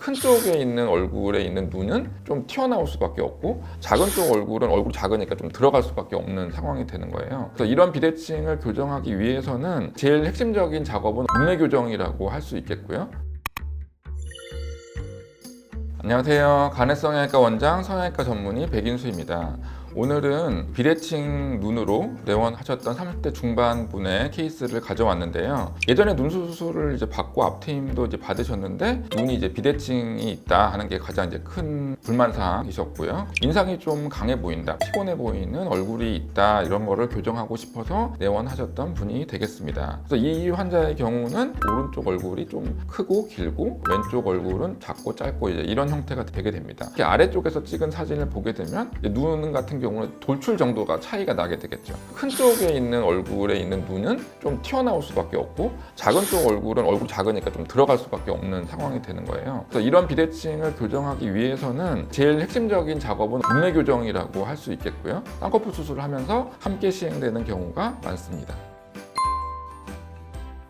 큰 쪽에 있는 얼굴에 있는 눈은 좀 튀어나올 수밖에 없고 작은 쪽 얼굴은 얼굴이 작으니까 좀 들어갈 수밖에 없는 상황이 되는 거예요. 그래서 이런 비대칭을 교정하기 위해서는 제일 핵심적인 작업은 눈매 교정이라고 할 수 있겠고요. 안녕하세요. 간해성형외과 원장, 성형외과 전문의 백인수입니다. 오늘은 비대칭 눈으로 내원하셨던 30대 중반 분의 케이스를 가져왔는데요. 예전에 눈 수술을 이제 받고 앞트임도 이제 받으셨는데 눈이 이제 비대칭이 있다 하는 게 가장 이제 큰 불만 사항이셨고요. 인상이 좀 강해 보인다, 피곤해 보이는 얼굴이 있다, 이런 거를 교정하고 싶어서 내원하셨던 분이 되겠습니다. 그래서 이 환자의 경우는 오른쪽 얼굴이 좀 크고 길고 왼쪽 얼굴은 작고 짧고 이제 이런 형태가 되게 됩니다. 이렇게 아래쪽에서 찍은 사진을 보게 되면 눈 같은 경우는 돌출 정도가 차이가 나게 되겠죠. 큰 쪽에 있는 얼굴에 있는 눈은 좀 튀어나올 수밖에 없고 작은 쪽 얼굴은 얼굴 작으니까 좀 들어갈 수밖에 없는 상황이 되는 거예요. 그래서 이런 비대칭을 교정하기 위해서는 제일 핵심적인 작업은 눈매 교정이라고 할 수 있겠고요. 쌍꺼풀 수술을 하면서 함께 시행되는 경우가 많습니다.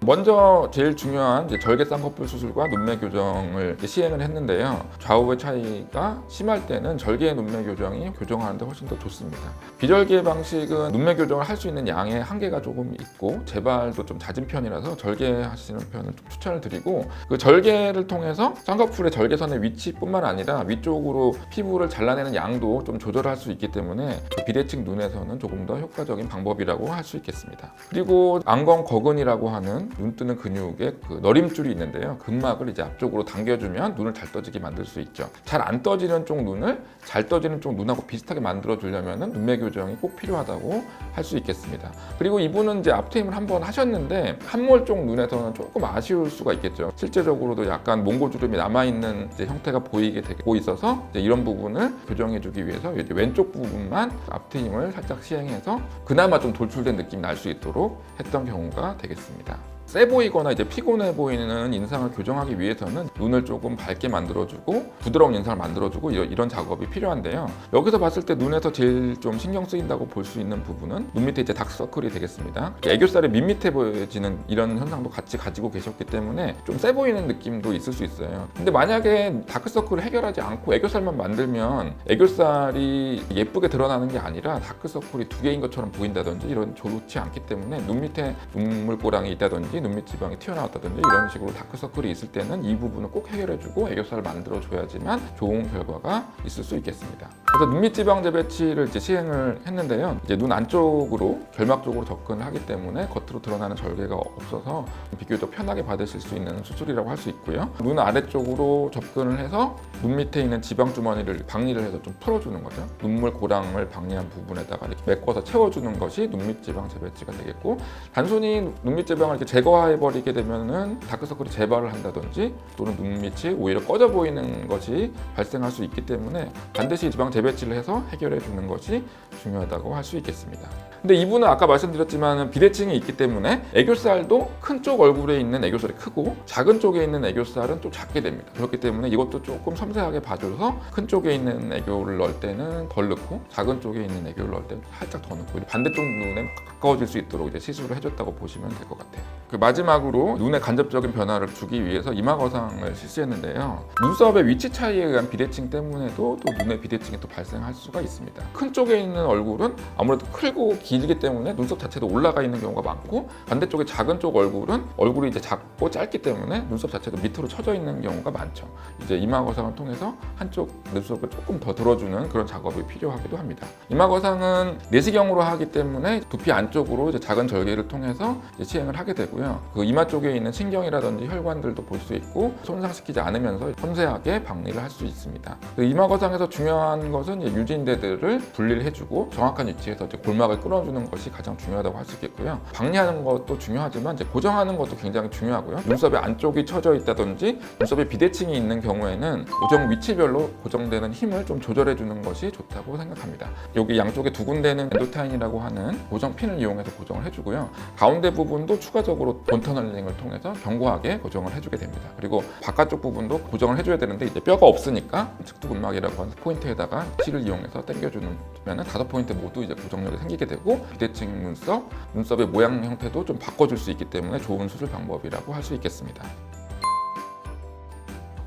먼저 제일 중요한 절개 쌍꺼풀 수술과 눈매 교정을 시행을 했는데요. 좌우의 차이가 심할 때는 절개 눈매 교정이 교정하는데 훨씬 더 좋습니다. 비절개 방식은 눈매 교정을 할 수 있는 양의 한계가 조금 있고 재발도 좀 잦은 편이라서 절개 하시는 편을 좀 추천을 드리고, 그 절개를 통해서 쌍꺼풀의 절개선의 위치뿐만 아니라 위쪽으로 피부를 잘라내는 양도 좀 조절할 수 있기 때문에 비대칭 눈에서는 조금 더 효과적인 방법이라고 할 수 있겠습니다. 그리고 안검 거근이라고 하는 눈 뜨는 근육에 그 너림줄이 있는데요. 근막을 이제 앞쪽으로 당겨주면 눈을 잘 떠지게 만들 수 있죠. 잘 안 떠지는 쪽 눈을 잘 떠지는 쪽 눈하고 비슷하게 만들어 주려면 눈매 교정이 꼭 필요하다고 할 수 있겠습니다. 그리고 이분은 이제 앞트임을 한번 하셨는데 함몰 쪽 눈에서는 조금 아쉬울 수가 있겠죠. 실제적으로도 약간 몽고주름이 남아있는 형태가 보이게 되고 있어서 이런 부분을 교정해주기 위해서 이제 왼쪽 부분만 앞트임을 살짝 시행해서 그나마 좀 돌출된 느낌이 날 수 있도록 했던 경우가 되겠습니다. 세 보이거나 이제 피곤해 보이는 인상을 교정하기 위해서는 눈을 조금 밝게 만들어주고 부드러운 인상을 만들어주고 이런 작업이 필요한데요. 여기서 봤을 때 눈에서 제일 좀 신경 쓰인다고 볼 수 있는 부분은 눈 밑에 이제 다크서클이 되겠습니다. 애교살이 밋밋해 보여지는 이런 현상도 같이 가지고 계셨기 때문에 좀 세 보이는 느낌도 있을 수 있어요. 근데 만약에 다크서클을 해결하지 않고 애교살만 만들면 애교살이 예쁘게 드러나는 게 아니라 다크서클이 두 개인 것처럼 보인다든지 이런 좋지 않기 때문에 눈 밑에 눈물고랑이 있다든지 눈밑 지방이 튀어나왔다든지 이런 식으로 다크서클이 있을 때는 이 부분을 꼭 해결해주고 애교살을 만들어줘야지만 좋은 결과가 있을 수 있겠습니다. 그래서 눈밑 지방 재배치를 이제 시행을 했는데요. 이제 눈 안쪽으로 결막 쪽으로 접근을 하기 때문에 겉으로 드러나는 절개가 없어서 비교적 편하게 받으실 수 있는 수술이라고 할 수 있고요. 눈 아래쪽으로 접근을 해서 눈 밑에 있는 지방 주머니를 박리를 해서 좀 풀어주는 거죠. 눈물 고랑을 박리한 부분에다가 이렇게 메꿔서 채워주는 것이 눈밑 지방 재배치가 되겠고, 단순히 눈밑 지방을 이렇게 제거해버리게 되면은 다크서클이 재발을 한다든지 또는 눈밑이 오히려 꺼져 보이는 것이 발생할 수 있기 때문에 반드시 지방 재배치를 해서 해결해 주는 것이 중요하다고 할 수 있겠습니다. 근데 이분은 아까 말씀드렸지만 비대칭이 있기 때문에 애교살도 큰 쪽 얼굴에 있는 애교살이 크고 작은 쪽에 있는 애교살은 좀 작게 됩니다. 그렇기 때문에 이것도 조금 섬세하게 봐줘서 큰 쪽에 있는 애교를 넣을 때는 덜 넣고 작은 쪽에 있는 애교를 넣을 때는 살짝 더 넣고 반대쪽 눈에 가까워질 수 있도록 이제 시술을 해줬다고 보시면 될 것 같아요. 그 마지막으로 눈에 간접적인 변화를 주기 위해서 이마 거상을 실시했는데요. 눈썹의 위치 차이에 의한 비대칭 때문에도 또 눈의 비대칭이 또 발생할 수가 있습니다. 큰 쪽에 있는 얼굴은 아무래도 크고 길기 때문에 눈썹 자체도 올라가 있는 경우가 많고, 반대쪽에 작은 쪽 얼굴이 이제 작고 짧기 때문에 눈썹 자체도 밑으로 처져 있는 경우가 많죠. 이제 이마 거상을 통해서 한쪽 눈썹을 조금 더 들어주는 그런 작업이 필요하기도 합니다. 이마 거상은 내시경으로 하기 때문에 두피 안쪽으로 이제 작은 절개를 통해서 이제 시행을 하게 되고요. 그 이마 쪽에 있는 신경이라든지 혈관들도 볼 수 있고 손상시키지 않으면서 섬세하게 박리를 할 수 있습니다. 그 이마 거상에서 중요한 것은 이제 유진대들을 분리를 해주고 정확한 위치에서 이제 골막을 끊어주는 것이 가장 중요하다고 할 수 있겠고요. 박리하는 것도 중요하지만 이제 고정하는 것도 굉장히 중요하고요. 눈썹의 안쪽이 처져 있다든지 눈썹에 비대칭이 있는 경우에는 고정 위치별로 고정되는 힘을 좀 조절해주는 것이 좋다고 생각합니다. 여기 양쪽에 두 군데는 엔도타인이라고 하는 고정핀을 이용해서 고정을 해주고요. 가운데 부분도 추가적으로 본터널링을 통해서 견고하게 고정을 해주게 됩니다. 그리고 바깥쪽 부분도 고정을 해줘야 되는데 이제 뼈가 없으니까 측두근막이라고 하는 포인트에다가 실을 이용해서 당겨주면 5포인트 모두 이제 고정력이 생기게 되고 비대칭 눈썹의 모양 형태도 좀 바꿔줄 수 있기 때문에 좋은 수술 방법이라고 할 수 있겠습니다.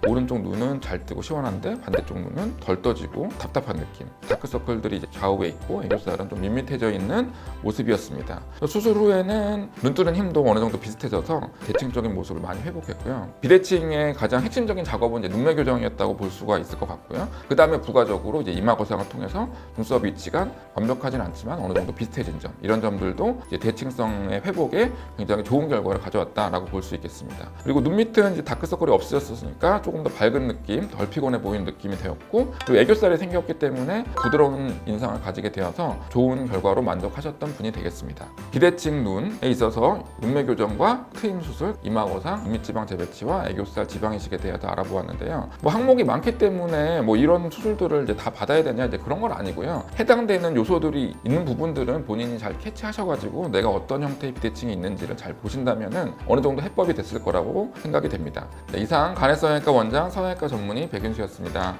오른쪽 눈은 잘 뜨고 시원한데 반대쪽 눈은 덜 떠지고 답답한 느낌. 다크서클들이 이제 좌우에 있고 애교살은 좀 밋밋해져 있는 모습이었습니다. 수술 후에는 눈 뜨는 힘도 어느 정도 비슷해져서 대칭적인 모습을 많이 회복했고요. 비대칭의 가장 핵심적인 작업은 이제 눈매 교정이었다고 볼 수가 있을 것 같고요. 그 다음에 부가적으로 이제 이마 거상을 통해서 눈썹 위치가 완벽하진 않지만 어느 정도 비슷해진 점, 이런 점들도 이제 대칭성의 회복에 굉장히 좋은 결과를 가져왔다라고 볼 수 있겠습니다. 그리고 눈 밑은 이제 다크서클이 없어졌으니까 조금 더 밝은 느낌, 덜 피곤해 보이는 느낌이 되었고, 그리고 애교살이 생겼기 때문에 부드러운 인상을 가지게 되어서 좋은 결과로 만족하셨던 분이 되겠습니다. 비대칭 눈에 있어서 눈매 교정과 트임 수술, 이마 거상, 눈밑지방 재배치와 애교살 지방 이식에 대해서 알아보았는데요. 뭐 항목이 많기 때문에 뭐 이런 수술들을 이제 다 받아야 되냐 이제 그런 건 아니고요. 해당되는 요소들이 있는 부분들은 본인이 잘 캐치하셔가지고 내가 어떤 형태의 비대칭이 있는지를 잘 보신다면은 어느 정도 해법이 됐을 거라고 생각이 됩니다. 네, 이상 간해성형외과 원장, 성형외과 전문의 백윤수였습니다.